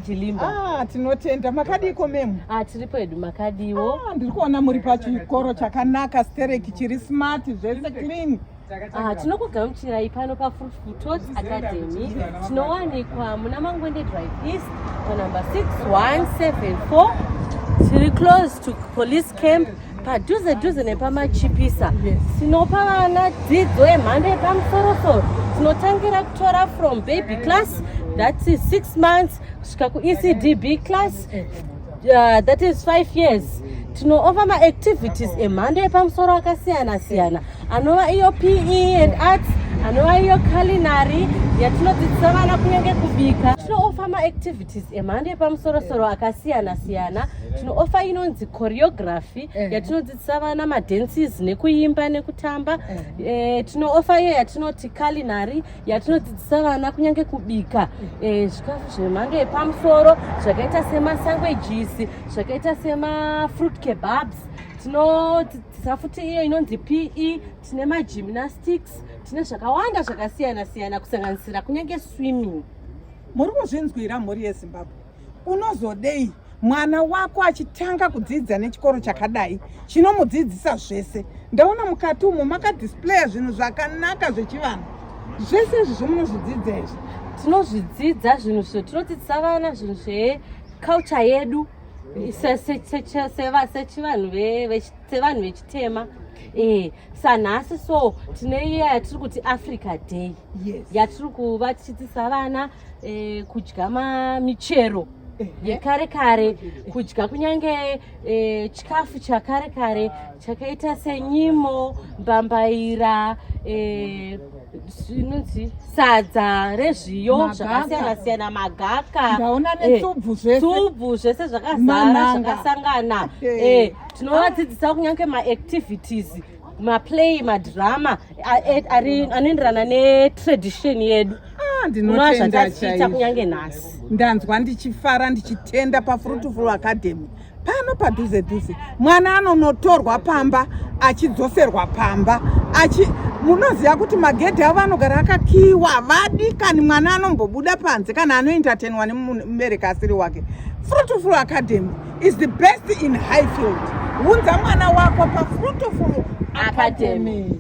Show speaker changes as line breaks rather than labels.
Chilimba.
Tinotenda makadiko memu.
Tiripo edu makadiwo.
Ndiri kuona muri pachikoro chakanaka, stereki chiri smart, zvese clean.
Tinokugamuchirai pano paFruitful Tots Academy. Tinowanikwa muna Mangwende Drive East panumber 6174. Tiri close to police camp. Padhuze nepamachipisa. Tinopa vana dzidzo yemhando yepamusoro. Tinotangira kutora from baby class, that is 6 months, kusvika kuECDB class, that is 5 years. Tinooffer ma activities emhando yepamusoro akasiyana-siyana. Anova iyo PE and arts, anova iyo culinary, yatinodzidzisa vana kunyange kubika. Tinooffer ma activities emhando yepamusoro akasiyana-siyana. Tinooffer inonzi choreography, yatinodzidzisa vana ma dances nekuimba nekutamba. Tinooffer iyo yatinoti culinary, yatinodzidzisa vana kunyange kubika zvikafu zvemhando yepamusoro, zvakaita sema sandwiches, zvakaita sema fruit kebabs. Tinodzidzisa futi iyo inonzi PE, tine ma gymnastics, tine zvakawanda zvakasiyana-siyana kusanganisira kunyange swimming.
Muri kuzvinzwira mhuri yeZimbabwe. Unozodei mwana wako achitanga kudzidza nechikoro chakadai, chinomudzidzisa zvese. Ndaona mukati umo makadisplaya zvinhu zvakanaka zvechivanhu. Zvese izvi zvomunozvidzidza izvi.
Tinozvidzidza zvinhu zvinodzidzisa vana zvinhu zveculture yedu sevanhu vechitema. Sanhasi so tine iya yatiri kuti Africa Day. Yatiri kuva tichidzidzisa vana kudya michero yekare, kudya kunyange chikafu chakare chakaita senyimo, mbambaira, sadza rezviyo zvakasiyana-siyana, magaka,
ndaona netsubvu
zvese zvakazara zvakasangana. Tinovadzidzisa kunyange ma-activities, maplay, madrama anoenderana netradition yedu.
Ndinotenda chaizvo.
Kunyange nhasi.
Ndanzwa ndichifara ndichitenda paFruitful Academy. Pano padhuze. Mwana anonotorwa pamba, achidzoserwa pamba. Munoziva kuti magedhi avo anogara akakiiwa, vadikani mwana anombobuda panze kana anoentertainwa nemubereki asiri wake. Fruitful Academy is the best in Highfield. Unza mwana wako paFruitful Academy.